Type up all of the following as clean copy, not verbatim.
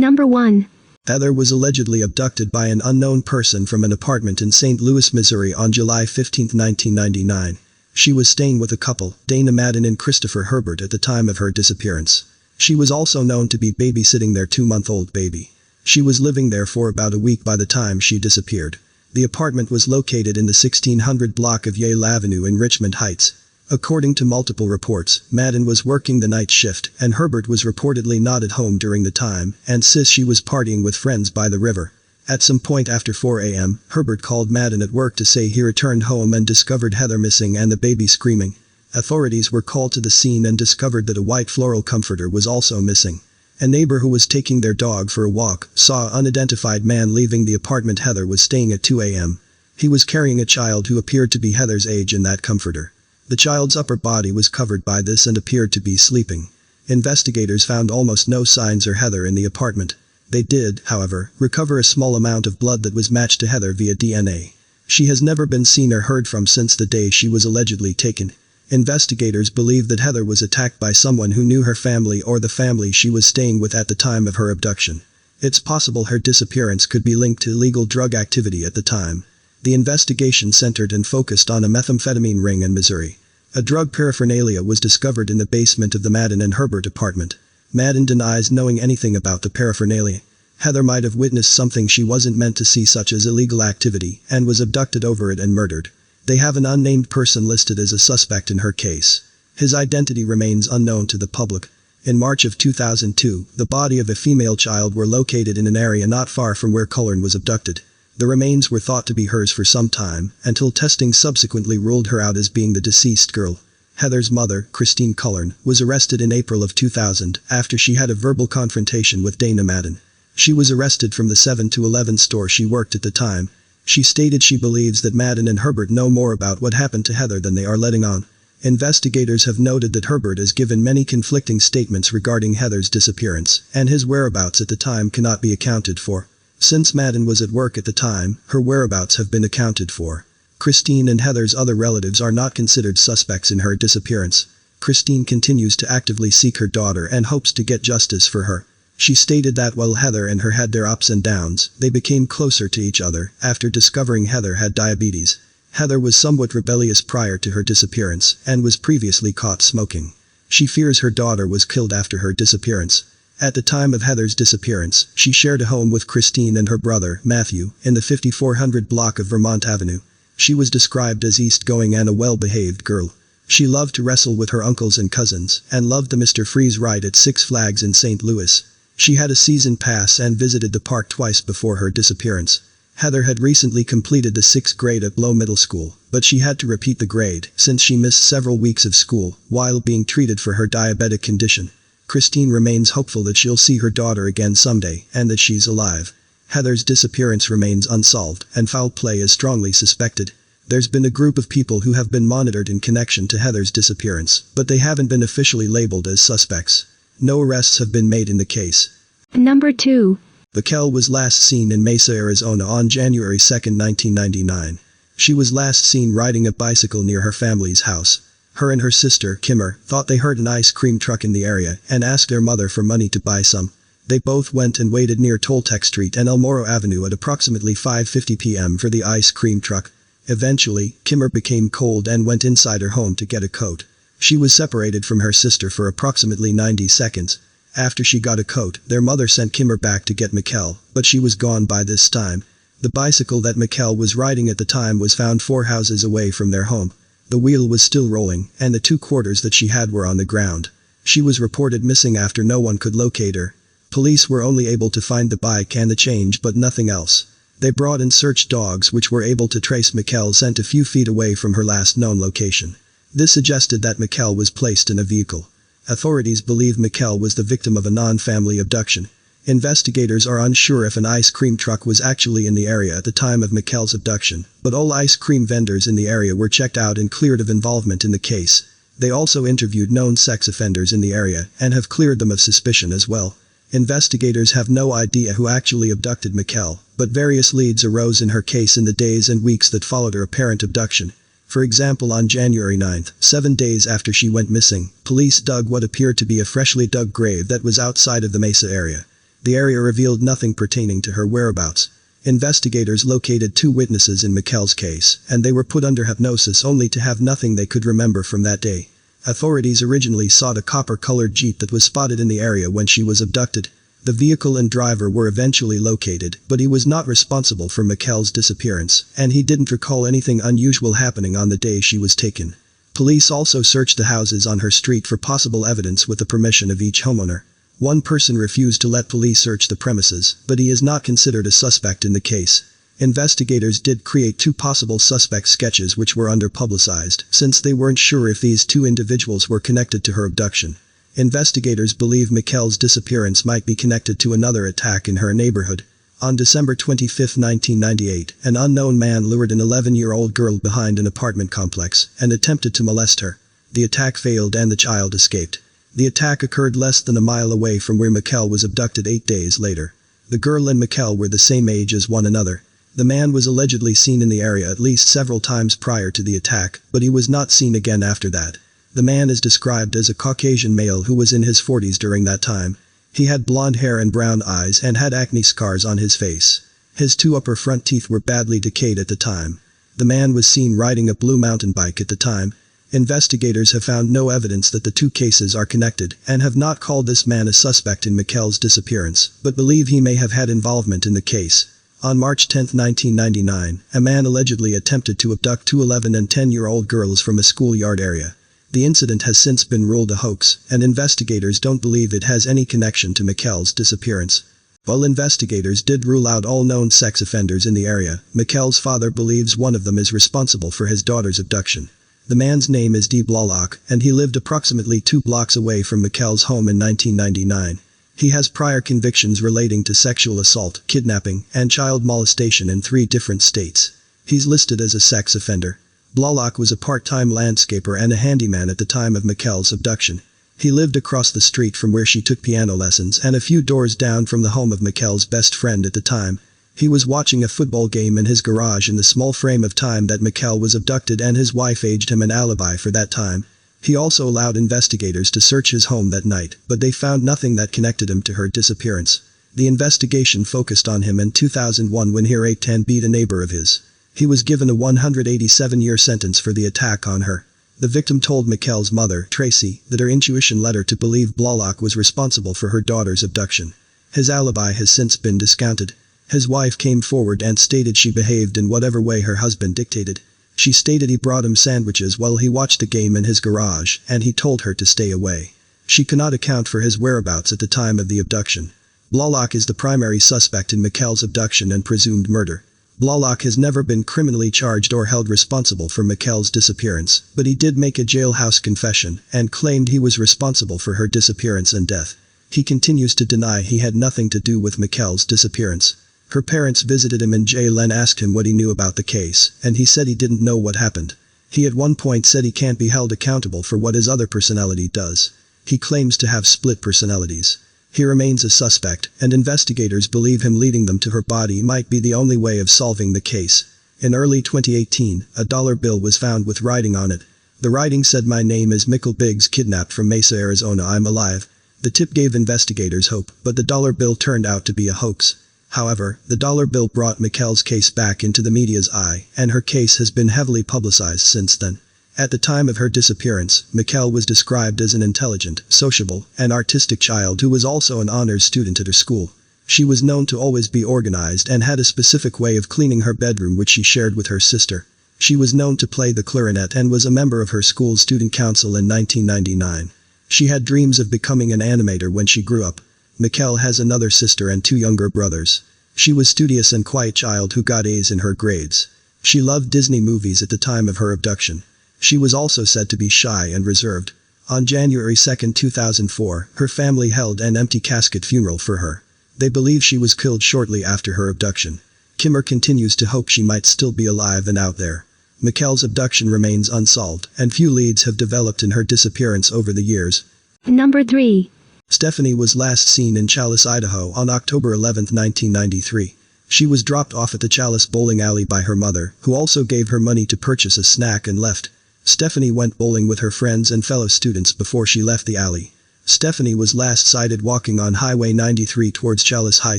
Number 1. Heather was allegedly abducted by an unknown person from an apartment in St. Louis, Missouri on July 15, 1999. She was staying with a couple, Dana Madden and Christopher Herbert, at the time of her disappearance. She was also known to be babysitting their 2-month-old baby. She was living there for about a week by the time she disappeared. The apartment was located in the 1600 block of Yale Avenue in Richmond Heights. According to multiple reports, Madden was working the night shift and Herbert was reportedly not at home during the time and says she was partying with friends by the river. At some point after 4 a.m., Herbert called Madden at work to say he returned home and discovered Heather missing and the baby screaming. Authorities were called to the scene and discovered that a white floral comforter was also missing. A neighbor who was taking their dog for a walk saw an unidentified man leaving the apartment Heather was staying at 2 a.m. He was carrying a child who appeared to be Heather's age in that comforter. The child's upper body was covered by this and appeared to be sleeping. Investigators found almost no signs of Heather in the apartment. They did, however, recover a small amount of blood that was matched to Heather via DNA. She has never been seen or heard from since the day she was allegedly taken. Investigators believe that Heather was attacked by someone who knew her family or the family she was staying with at the time of her abduction. It's possible her disappearance could be linked to illegal drug activity at the time. The investigation centered and focused on a methamphetamine ring in Missouri. A drug paraphernalia was discovered in the basement of the Madden and Herbert apartment. Madden denies knowing anything about the paraphernalia. Heather might have witnessed something she wasn't meant to see, such as illegal activity, and was abducted over it and murdered. They have an unnamed person listed as a suspect in her case. His identity remains unknown to the public. In March of 2002, the body of a female child were located in an area not far from where Cullen was abducted. The remains were thought to be hers for some time, until testing subsequently ruled her out as being the deceased girl. Heather's mother, Christine Cullen, was arrested in April of 2000 after she had a verbal confrontation with Dana Madden. She was arrested from the 7-Eleven store she worked at the time. She stated she believes that Madden and Herbert know more about what happened to Heather than they are letting on. Investigators have noted that Herbert has given many conflicting statements regarding Heather's disappearance, and his whereabouts at the time cannot be accounted for. Since Madden was at work at the time, her whereabouts have been accounted for. Christine and Heather's other relatives are not considered suspects in her disappearance. Christine continues to actively seek her daughter and hopes to get justice for her. She stated that while Heather and her had their ups and downs, they became closer to each other after discovering Heather had diabetes. Heather was somewhat rebellious prior to her disappearance and was previously caught smoking. She fears her daughter was killed after her disappearance. At the time of Heather's disappearance, she shared a home with Christine and her brother, Matthew, in the 5400 block of Vermont Avenue. She was described as easygoing and a well-behaved girl. She loved to wrestle with her uncles and cousins, and loved the Mr. Freeze ride at Six Flags in St. Louis. She had a season pass and visited the park twice before her disappearance. Heather had recently completed the 6th grade at Low Middle School, but she had to repeat the grade since she missed several weeks of school while being treated for her diabetic condition. Christine remains hopeful that she'll see her daughter again someday and that she's alive. Heather's disappearance remains unsolved, and foul play is strongly suspected. There's been a group of people who have been monitored in connection to Heather's disappearance, but they haven't been officially labeled as suspects. No arrests have been made in the case. Number 2. Mikayla was last seen in Mesa, Arizona on January 2, 1999. She was last seen riding a bicycle near her family's house. Her and her sister, Kimmer, thought they heard an ice cream truck in the area and asked their mother for money to buy some. They both went and waited near Toltec Street and Elmore Avenue at approximately 5:50 p.m. for the ice cream truck. Eventually, Kimmer became cold and went inside her home to get a coat. She was separated from her sister for approximately 90 seconds. After she got a coat, their mother sent Kimmer back to get Mikayla, but she was gone by this time. The bicycle that Mikayla was riding at the time was found 4 houses away from their home. The wheel was still rolling, and the 2 quarters that she had were on the ground. She was reported missing after no one could locate her. Police were only able to find the bike and the change, but nothing else. They brought in search dogs which were able to trace Mikayla scent a few feet away from her last known location. This suggested that Mikayla was placed in a vehicle. Authorities believe Mikayla was the victim of a non-family abduction. Investigators are unsure if an ice cream truck was actually in the area at the time of Mikayla's abduction, but all ice cream vendors in the area were checked out and cleared of involvement in the case. They also interviewed known sex offenders in the area and have cleared them of suspicion as well. Investigators have no idea who actually abducted Mikayla, but various leads arose in her case in the days and weeks that followed her apparent abduction. For example, on January 9, 7 days after she went missing, police dug what appeared to be a freshly dug grave that was outside of the Mesa area. The area revealed nothing pertaining to her whereabouts. Investigators located 2 witnesses in Mikayla's case, and they were put under hypnosis only to have nothing they could remember from that day. Authorities originally sought a copper-colored Jeep that was spotted in the area when she was abducted. The vehicle and driver were eventually located, but he was not responsible for Mikayla's disappearance, and he didn't recall anything unusual happening on the day she was taken. Police also searched the houses on her street for possible evidence with the permission of each homeowner. One person refused to let police search the premises, but he is not considered a suspect in the case. Investigators did create 2 possible suspect sketches which were under-publicized, since they weren't sure if these 2 individuals were connected to her abduction. Investigators believe Mikayla's disappearance might be connected to another attack in her neighborhood. On December 25, 1998, an unknown man lured an 11-year-old girl behind an apartment complex and attempted to molest her. The attack failed and the child escaped. The attack occurred less than a mile away from where Mikayla was abducted 8 days later. The girl and Mikayla were the same age as one another. The man was allegedly seen in the area at least several times prior to the attack, but he was not seen again after that. The man is described as a Caucasian male who was in his 40s during that time. He had blonde hair and brown eyes and had acne scars on his face. His 2 upper front teeth were badly decayed at the time. The man was seen riding a blue mountain bike at the time. Investigators have found no evidence that the 2 cases are connected and have not called this man a suspect in Mikayla's disappearance, but believe he may have had involvement in the case. On March 10, 1999, a man allegedly attempted to abduct 2 11- and 10-year-old girls from a schoolyard area. The incident has since been ruled a hoax, and investigators don't believe it has any connection to Mikayla's disappearance. While investigators did rule out all known sex offenders in the area, Mikayla's father believes one of them is responsible for his daughter's abduction. The man's name is D. Blalock, and he lived approximately 2 blocks away from Mikayla's home in 1999. He has prior convictions relating to sexual assault, kidnapping, and child molestation in 3 different states. He's listed as a sex offender. Blalock was a part-time landscaper and a handyman at the time of Mikayla's abduction. He lived across the street from where she took piano lessons and a few doors down from the home of Mikayla's best friend at the time. He was watching a football game in his garage in the small frame of time that Mikayla was abducted, and his wife aged him an alibi for that time. He also allowed investigators to search his home that night, but they found nothing that connected him to her disappearance. The investigation focused on him in 2001 when he raped and beat a neighbor of his. He was given a 187-year sentence for the attack on her. The victim told Mikayla's mother, Tracy, that her intuition led her to believe Blalock was responsible for her daughter's abduction. His alibi has since been discounted. His wife came forward and stated she behaved in whatever way her husband dictated. She stated he brought him sandwiches while he watched the game in his garage, and he told her to stay away. She cannot account for his whereabouts at the time of the abduction. Blalock is the primary suspect in Mikayla's abduction and presumed murder. Blalock has never been criminally charged or held responsible for Mikayla's disappearance, but he did make a jailhouse confession and claimed he was responsible for her disappearance and death. He continues to deny he had nothing to do with Mikayla's disappearance. Her parents visited him in jail and asked him what he knew about the case, and he said he didn't know what happened. He at one point said he can't be held accountable for what his other personality does. He claims to have split personalities. He remains a suspect, and investigators believe him leading them to her body might be the only way of solving the case. In early 2018, a dollar bill was found with writing on it. The writing said, "My name is Mikayla Biggs, kidnapped from Mesa, Arizona. I'm alive." The tip gave investigators hope, but the dollar bill turned out to be a hoax. However, the dollar bill brought Mikayla's case back into the media's eye, and her case has been heavily publicized since then. At the time of her disappearance, Mikayla was described as an intelligent, sociable, and artistic child who was also an honors student at her school. She was known to always be organized and had a specific way of cleaning her bedroom which she shared with her sister. She was known to play the clarinet and was a member of her school's student council in 1999. She had dreams of becoming an animator when she grew up. Mikayla has another sister and 2 younger brothers. She was studious and quiet child who got A's in her grades. She loved Disney movies at the time of her abduction. She was also said to be shy and reserved. On January 2, 2004, her family held an empty casket funeral for her. They believe she was killed shortly after her abduction. Kimmer continues to hope she might still be alive and out there. Mikayla's abduction remains unsolved, and few leads have developed in her disappearance over the years. Number 3. Stephanie was last seen in Challis, Idaho on October 11, 1993. She was dropped off at the Challis bowling alley by her mother, who also gave her money to purchase a snack and left. Stephanie went bowling with her friends and fellow students before she left the alley. Stephanie was last sighted walking on Highway 93 towards Chalice High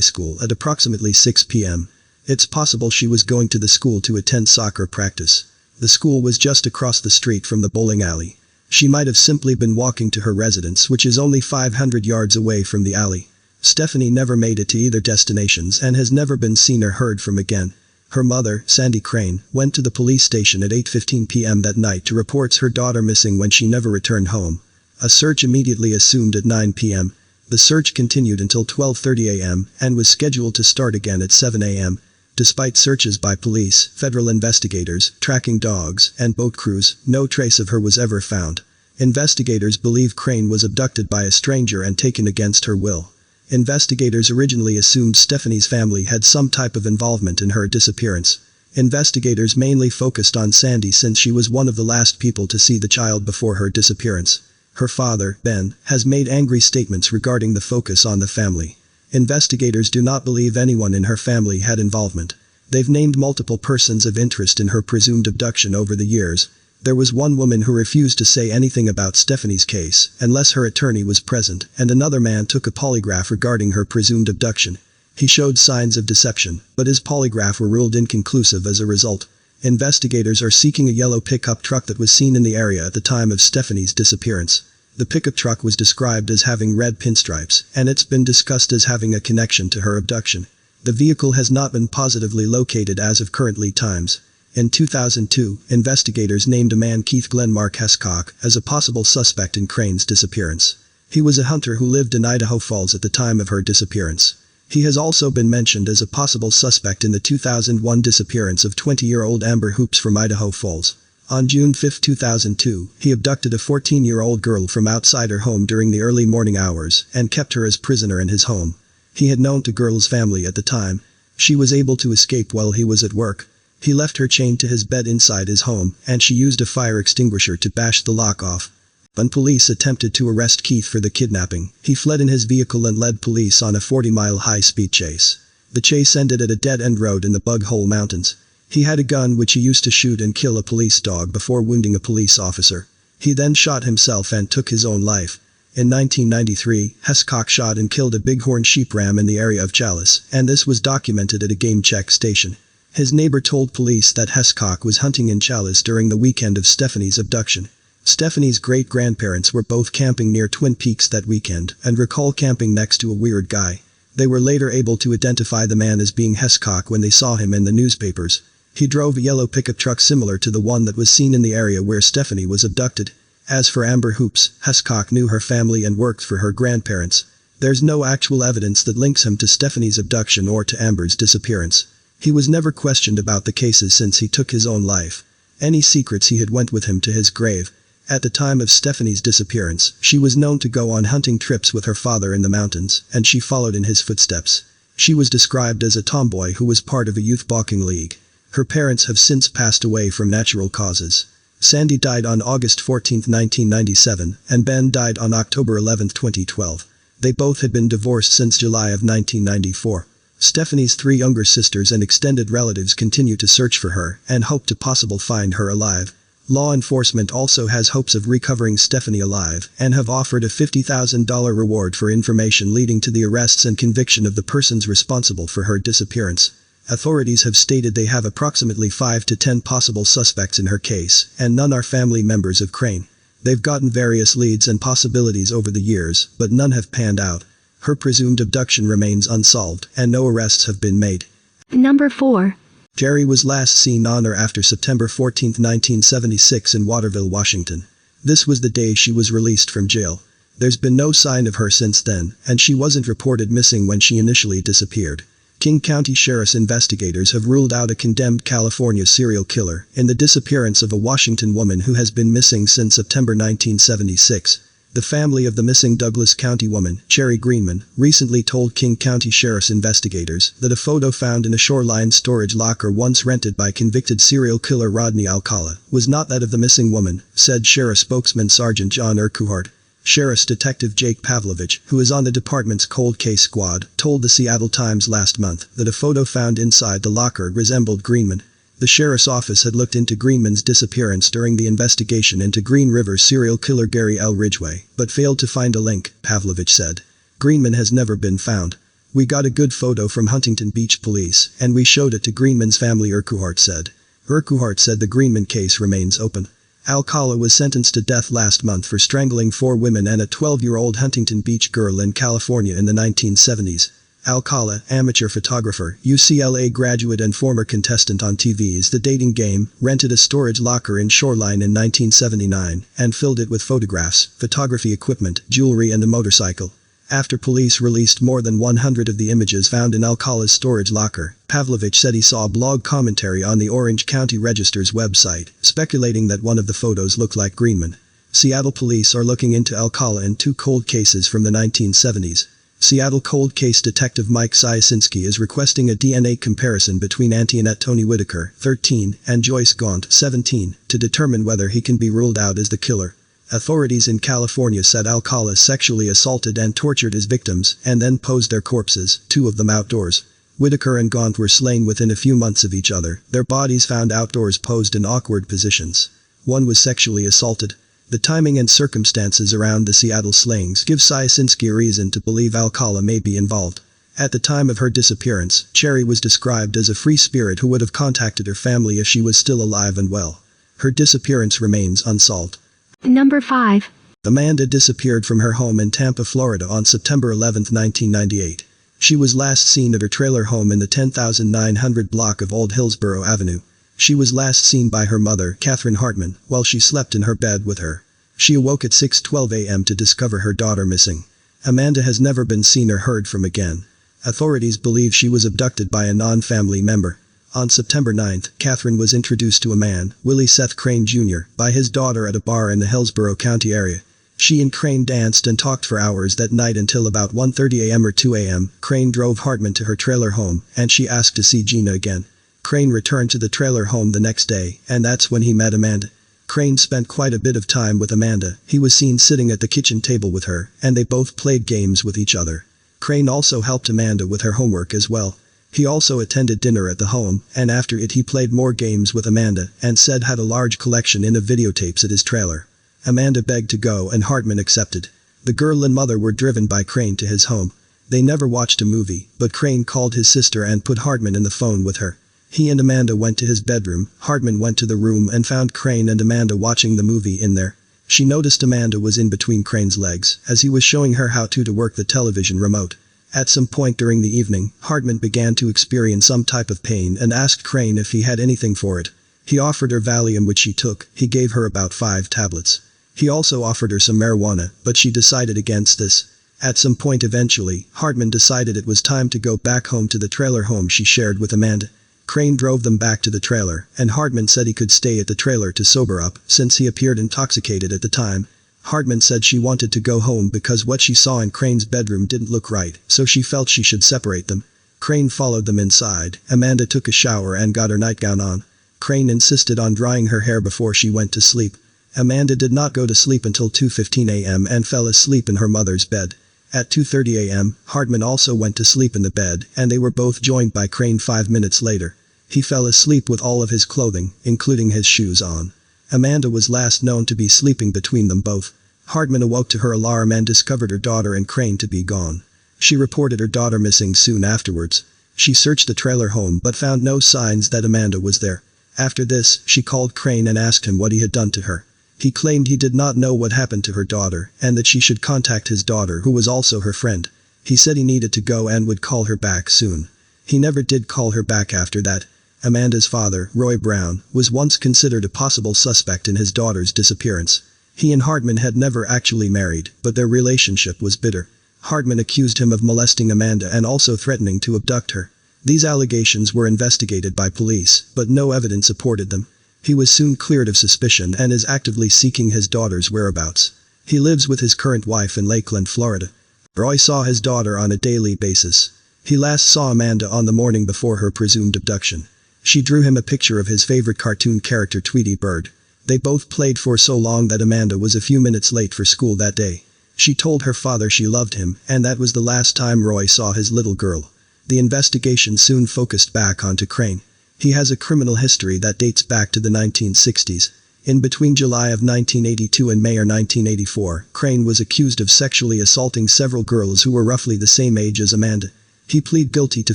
School at approximately 6 p.m. It's possible she was going to the school to attend soccer practice. The school was just across the street from the bowling alley. She might have simply been walking to her residence, which is only 500 yards away from the alley. Stephanie never made it to either destinations and has never been seen or heard from again. Her mother, Sandy Crane, went to the police station at 8:15 p.m. that night to report her daughter missing when she never returned home. A search immediately assumed at 9 p.m. The search continued until 12:30 a.m. and was scheduled to start again at 7 a.m. Despite searches by police, federal investigators, tracking dogs, and boat crews, no trace of her was ever found. Investigators believe Crane was abducted by a stranger and taken against her will. Investigators originally assumed Stephanie's family had some type of involvement in her disappearance. Investigators mainly focused on Sandy since she was one of the last people to see the child before her disappearance. Her father, Ben, has made angry statements regarding the focus on the family. Investigators do not believe anyone in her family had involvement. They've named multiple persons of interest in her presumed abduction over the years. There was one woman who refused to say anything about Stephanie's case unless her attorney was present, and another man took a polygraph regarding her presumed abduction. He showed signs of deception, but his polygraph were ruled inconclusive as a result. Investigators are seeking a yellow pickup truck that was seen in the area at the time of Stephanie's disappearance. The pickup truck was described as having red pinstripes, and it's been discussed as having a connection to her abduction. The vehicle has not been positively located as of currently times. In 2002, investigators named a man Keith Glenn Mark Hescock as a possible suspect in Crane's disappearance. He was a hunter who lived in Idaho Falls at the time of her disappearance. He has also been mentioned as a possible suspect in the 2001 disappearance of 20-year-old Amber Hoops from Idaho Falls. On June 5, 2002, he abducted a 14-year-old girl from outside her home during the early morning hours and kept her as prisoner in his home. He had known the girl's family at the time. She was able to escape while he was at work. He left her chained to his bed inside his home, and she used a fire extinguisher to bash the lock off. When police attempted to arrest Keith for the kidnapping, he fled in his vehicle and led police on a 40-mile high-speed chase. The chase ended at a dead-end road in the Bug Hole Mountains. He had a gun which he used to shoot and kill a police dog before wounding a police officer. He then shot himself and took his own life. In 1993, Hescock shot and killed a bighorn sheep ram in the area of Chalice, and this was documented at a game check station. His neighbor told police that Hescock was hunting in Chalice during the weekend of Stephanie's abduction. Stephanie's great-grandparents were both camping near Twin Peaks that weekend and recall camping next to a weird guy. They were later able to identify the man as being Hescock when they saw him in the newspapers. He drove a yellow pickup truck similar to the one that was seen in the area where Stephanie was abducted. As for Amber Hoops, Hescock knew her family and worked for her grandparents. There's no actual evidence that links him to Stephanie's abduction or to Amber's disappearance. He was never questioned about the cases since he took his own life. Any secrets he had went with him to his grave. At the time of Stephanie's disappearance, she was known to go on hunting trips with her father in the mountains, and she followed in his footsteps. She was described as a tomboy who was part of a youth balking league. Her parents have since passed away from natural causes. Sandy died on August 14, 1997, and Ben died on October 11, 2012. They both had been divorced since July of 1994. Stephanie's 3 younger sisters and extended relatives continue to search for her and hope to possibly find her alive. Law enforcement also has hopes of recovering Stephanie alive and have offered a $50,000 reward for information leading to the arrests and conviction of the persons responsible for her disappearance. Authorities have stated they have approximately 5 to 10 possible suspects in her case, and none are family members of Crane. They've gotten various leads and possibilities over the years, but none have panned out. Her presumed abduction remains unsolved, and no arrests have been made. Number 4. Jerry was last seen on or after September 14, 1976 in Waterville, Washington. This was the day she was released from jail. There's been no sign of her since then, and she wasn't reported missing when she initially disappeared. King County Sheriff's investigators have ruled out a condemned California serial killer in the disappearance of a Washington woman who has been missing since September 1976. The family of the missing Douglas County woman, Cherry Greenman, recently told King County Sheriff's investigators that a photo found in a shoreline storage locker once rented by convicted serial killer Rodney Alcala was not that of the missing woman, said Sheriff spokesman Sergeant John Urquhart. Sheriff's Detective Jake Pavlovich, who is on the department's cold case squad, told the Seattle Times last month that a photo found inside the locker resembled Greenman. The sheriff's office had looked into Greenman's disappearance during the investigation into Green River serial killer Gary L. Ridgway, but failed to find a link, Pavlovich said. Greenman has never been found. We got a good photo from Huntington Beach police, and we showed it to Greenman's family, Urquhart said. Urquhart said the Greenman case remains open. Alcala was sentenced to death last month for strangling 4 women and a 12-year-old Huntington Beach girl in California in the 1970s. Alcala, amateur photographer, UCLA graduate and former contestant on TV's The Dating Game, rented a storage locker in Shoreline in 1979 and filled it with photographs, photography equipment, jewelry and a motorcycle. After police released more than 100 of the images found in Alcala's storage locker, Pavlovich said he saw blog commentary on the Orange County Register's website, speculating that one of the photos looked like Greenman. Seattle police are looking into Alcala in 2 cold cases from the 1970s. Seattle cold case detective Mike Syasinski is requesting a DNA comparison between Antoinette Tony Whitaker, 13, and Joyce Gaunt, 17, to determine whether he can be ruled out as the killer. Authorities in California said Alcala sexually assaulted and tortured his victims and then posed their corpses, 2 of them outdoors. Whitaker and Gaunt were slain within a few months of each other, their bodies found outdoors posed in awkward positions. One was sexually assaulted. The timing and circumstances around the Seattle slayings give Syasinski a reason to believe Alcala may be involved. At the time of her disappearance, Cherry was described as a free spirit who would have contacted her family if she was still alive and well. Her disappearance remains unsolved. Number 5. Amanda disappeared from her home in Tampa, Florida on September 11, 1998. She was last seen at her trailer home in the 10,900 block of Old Hillsborough Avenue. She was last seen by her mother, Catherine Hartman, while she slept in her bed with her. She awoke at 6:12 a.m. to discover her daughter missing. Amanda has never been seen or heard from again. Authorities believe she was abducted by a non-family member. On September 9, Catherine was introduced to a man, Willie Seth Crane Jr., by his daughter at a bar in the Hillsborough County area. She and Crane danced and talked for hours that night until about 1:30 a.m. or 2 a.m. Crane drove Hartman to her trailer home, and she asked to see Gina again. Crane returned to the trailer home the next day, and that's when he met Amanda. Crane spent quite a bit of time with Amanda. He was seen sitting at the kitchen table with her, and they both played games with each other. Crane also helped Amanda with her homework as well. He also attended dinner at the home, and after it he played more games with Amanda, and said had a large collection of videotapes at his trailer. Amanda begged to go and Hartman accepted. The girl and mother were driven by Crane to his home. They never watched a movie, but Crane called his sister and put Hartman in the phone with her. He and Amanda went to his bedroom. Hartman went to the room and found Crane and Amanda watching the movie in there. She noticed Amanda was in between Crane's legs, as he was showing her how to work the television remote. At some point during the evening, Hartman began to experience some type of pain and asked Crane if he had anything for it. He offered her Valium, which she took. He gave her about 5 tablets. He also offered her some marijuana, but she decided against this. At some point eventually, Hartman decided it was time to go back home to the trailer home she shared with Amanda. Crane drove them back to the trailer, and Hartman said he could stay at the trailer to sober up, since he appeared intoxicated at the time. Hartman said she wanted to go home because what she saw in Crane's bedroom didn't look right, so she felt she should separate them. Crane followed them inside. Amanda took a shower and got her nightgown on. Crane insisted on drying her hair before she went to sleep. Amanda did not go to sleep until 2:15 a.m. and fell asleep in her mother's bed. At 2:30 a.m., Hartman also went to sleep in the bed, and they were both joined by Crane 5 minutes later. He fell asleep with all of his clothing, including his shoes on. Amanda was last known to be sleeping between them both. Hartman awoke to her alarm and discovered her daughter and Crane to be gone. She reported her daughter missing soon afterwards. She searched the trailer home but found no signs that Amanda was there. After this, she called Crane and asked him what he had done to her. He claimed he did not know what happened to her daughter, and that she should contact his daughter, who was also her friend. He said he needed to go and would call her back soon. He never did call her back after that. Amanda's father, Roy Brown, was once considered a possible suspect in his daughter's disappearance. He and Hartman had never actually married, but their relationship was bitter. Hartman accused him of molesting Amanda and also threatening to abduct her. These allegations were investigated by police, but no evidence supported them. He was soon cleared of suspicion and is actively seeking his daughter's whereabouts. He lives with his current wife in Lakeland, Florida. Roy saw his daughter on a daily basis. He last saw Amanda on the morning before her presumed abduction. She drew him a picture of his favorite cartoon character, Tweety Bird. They both played for so long that Amanda was a few minutes late for school that day. She told her father she loved him, and that was the last time Roy saw his little girl. The investigation soon focused back onto Crane. He has a criminal history that dates back to the 1960s. In between July of 1982 and May of 1984, Crane was accused of sexually assaulting several girls who were roughly the same age as Amanda. He pleaded guilty to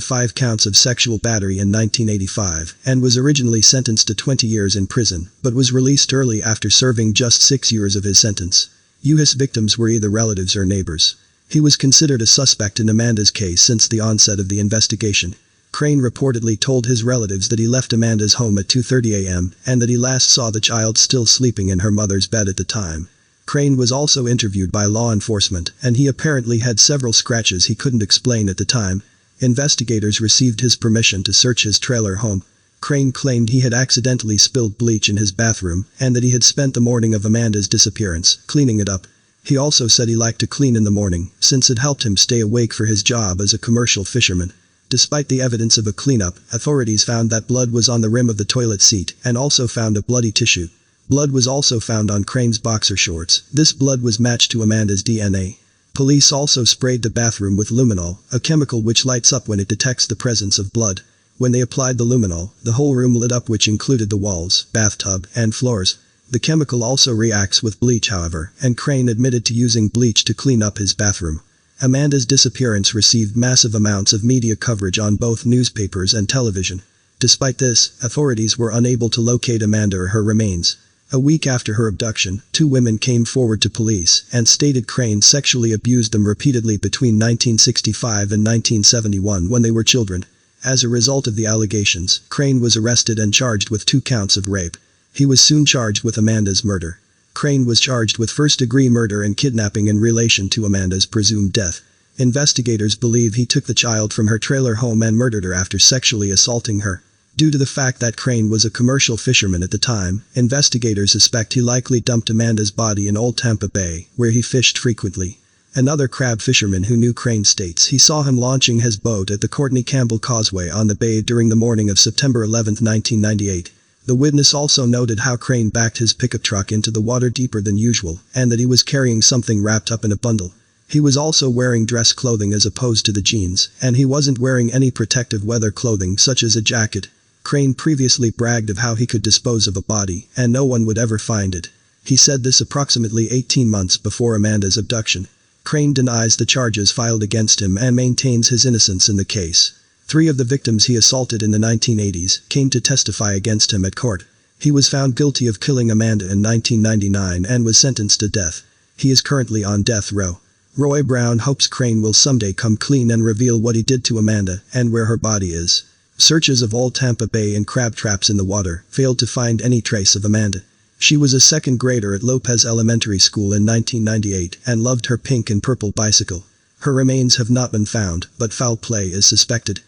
5 counts of sexual battery in 1985 and was originally sentenced to 20 years in prison, but was released early after serving just 6 years of his sentence. U.S. victims were either relatives or neighbors. He was considered a suspect in Amanda's case since the onset of the investigation. Crane reportedly told his relatives that he left Amanda's home at 2:30 a.m. and that he last saw the child still sleeping in her mother's bed at the time. Crane was also interviewed by law enforcement, and he apparently had several scratches he couldn't explain at the time. Investigators received his permission to search his trailer home. Crane claimed he had accidentally spilled bleach in his bathroom and that he had spent the morning of Amanda's disappearance cleaning it up. He also said he liked to clean in the morning, since it helped him stay awake for his job as a commercial fisherman. Despite the evidence of a cleanup, authorities found that blood was on the rim of the toilet seat and also found a bloody tissue. Blood was also found on Crane's boxer shorts. This blood was matched to Amanda's DNA. Police also sprayed the bathroom with luminol, a chemical which lights up when it detects the presence of blood. When they applied the luminol, the whole room lit up, which included the walls, bathtub, and floors. The chemical also reacts with bleach, however, and Crane admitted to using bleach to clean up his bathroom. Amanda's disappearance received massive amounts of media coverage on both newspapers and television. Despite this, authorities were unable to locate Amanda or her remains. A week after her abduction, 2 women came forward to police and stated Crane sexually abused them repeatedly between 1965 and 1971 when they were children. As a result of the allegations, Crane was arrested and charged with 2 counts of rape. He was soon charged with Amanda's murder. Crane was charged with first-degree murder and kidnapping in relation to Amanda's presumed death. Investigators believe he took the child from her trailer home and murdered her after sexually assaulting her. Due to the fact that Crane was a commercial fisherman at the time, investigators suspect he likely dumped Amanda's body in Old Tampa Bay, where he fished frequently. Another crab fisherman who knew Crane states he saw him launching his boat at the Courtney Campbell Causeway on the bay during the morning of September 11, 1998. The witness also noted how Crane backed his pickup truck into the water deeper than usual, and that he was carrying something wrapped up in a bundle. He was also wearing dress clothing as opposed to the jeans, and he wasn't wearing any protective weather clothing such as a jacket. Crane previously bragged of how he could dispose of a body, and no one would ever find it. He said this approximately 18 months before Amanda's abduction. Crane denies the charges filed against him and maintains his innocence in the case. 3 of the victims he assaulted in the 1980s came to testify against him at court. He was found guilty of killing Amanda in 1999 and was sentenced to death. He is currently on death row. Roy Brown hopes Crane will someday come clean and reveal what he did to Amanda and where her body is. Searches of Old Tampa Bay and crab traps in the water failed to find any trace of Amanda. She was a 2nd grader at Lopez Elementary School in 1998 and loved her pink and purple bicycle. Her remains have not been found, but foul play is suspected.